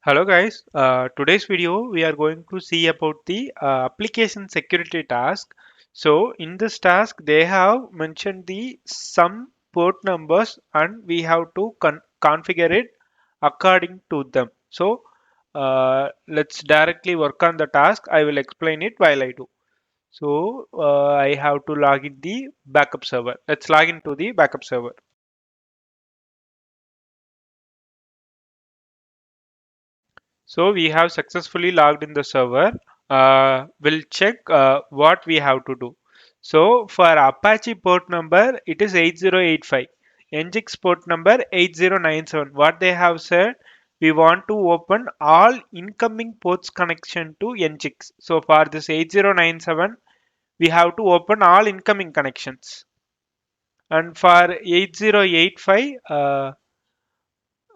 Hello guys, today's video we are going to see about the application security task. So in this task they have mentioned the some port numbers and we have to configure it according to them. So let's directly work on the task. I will explain it while I do. So I have to log in the backup server. Let's log into the backup server. So we have successfully logged in the server. We'll check what we have to do. So for Apache port number, it is 8085. Nginx port number 8097. What they have said, we want to open all incoming ports connection to Nginx. So for this 8097, we have to open all incoming connections. And for 8085,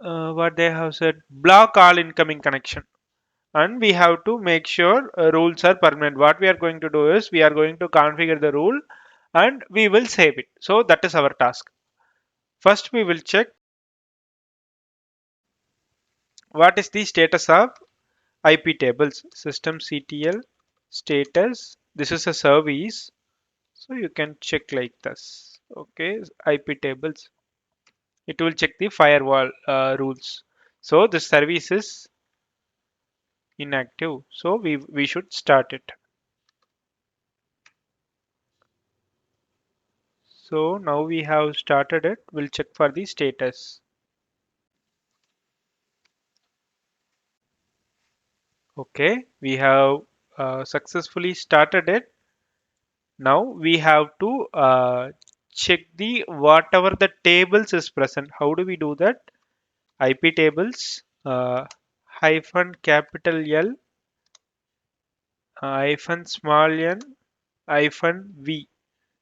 what they have said, block all incoming connection. And we have to make sure rules are permanent. What we are going to do is we are going to configure the rule and we will save it. So that is our task. First we will check what is the status of IP tables. Systemctl status. This is a service, so you can check like this. Okay, IP tables. It will check the firewall rules. So the service is inactive, so we should start it. So now we have started it. We'll check for the status. Okay, we have successfully started it. Now we have to check the whatever the tables is present. How do we do that? IP tables hyphen capital L hyphen small n hyphen V.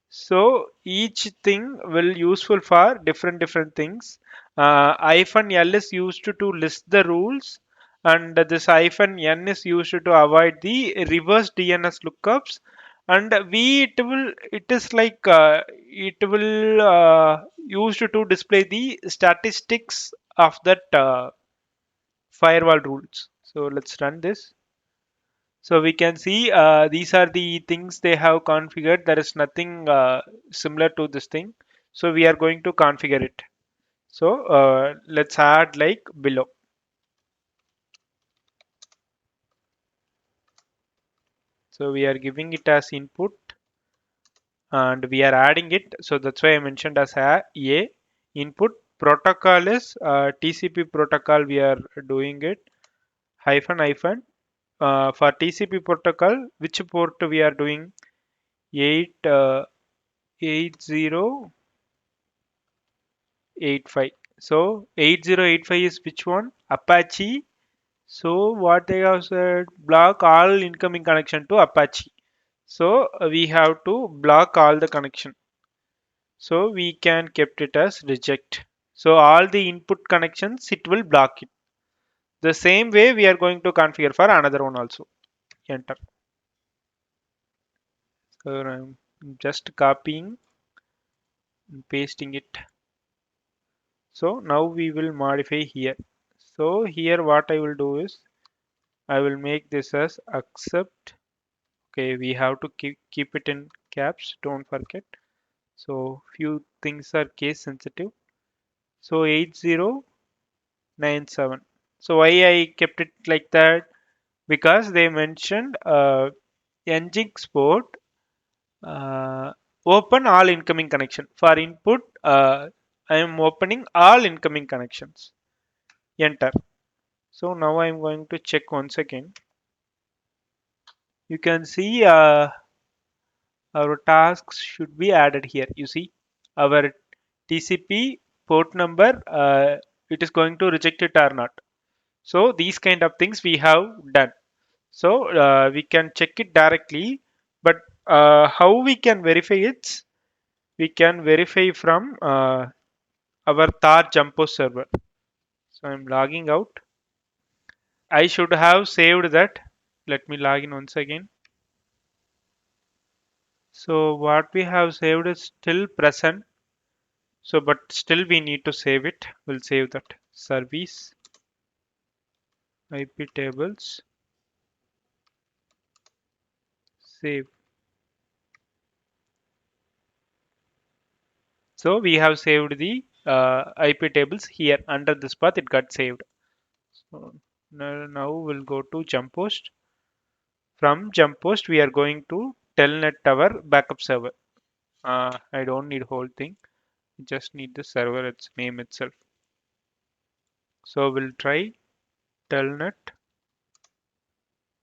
So each thing will useful for different things. Hyphen L is used to list the rules, and this hyphen N is used to avoid the reverse DNS lookups. And V it is like it will used to display the statistics of that firewall rules. So let's run this. So we can see these are the things they have configured. There is nothing similar to this thing. So we are going to configure it. So let's add like below. So we are giving it as input and we are adding it. So that's why I mentioned as a input. Protocol is TCP protocol. We are doing it hyphen hyphen. For TCP protocol, which port we are doing? 8085. So 8085 is which one? Apache. So what they have said, block all incoming connection to Apache. So we have to block all the connection. So we can kept it as reject. So all the input connections it will block it. The same way we are going to configure for another one also. Enter. So I'm just copying and pasting it. So now we will modify here. So here what I will do is I will make this as accept. Okay, we have to keep it in caps, don't forget. So few things are case sensitive. So 8097. So why I kept it like that? Because they mentioned Nginx port open all incoming connection. For input, I am opening all incoming connections. Enter. So now I am going to check once again. You can see our tasks should be added here. You see our TCP port number, it is going to reject it or not. So these kind of things we have done. So we can check it directly, but how we can verify it? We can verify from our Tar Jumpo server. So I'm logging out. I should have saved that. Let me log in once again. So what we have saved is still present. So but still we need to save it. We'll save that service. IP tables, save. So we have saved the IP tables here under this path. It got saved. So now we'll go to jump post. From jump post, we are going to telnet our backup server. I don't need whole thing. Just need the server its name itself. So we'll try telnet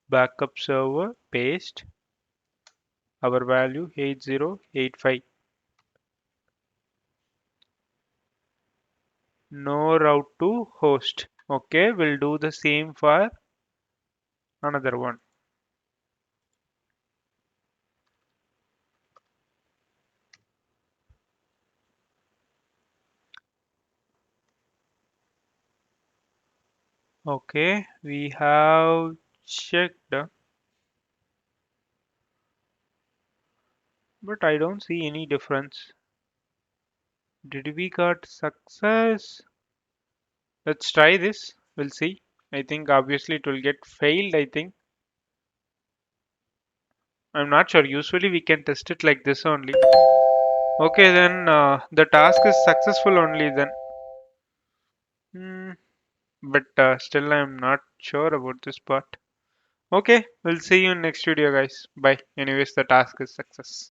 backup server, paste our value 8085. No route to host. Okay, we'll do the same for another one. Okay, we have checked, but I don't see any difference. Did we got success? Let's try this. We'll see. I think obviously it will get failed, I think. I'm not sure. Usually we can test it like this only. Okay, then the task is successful only then. Hmm, but still I'm not sure about this part. Okay, we'll see you in next video guys. Bye. Anyways, the task is success.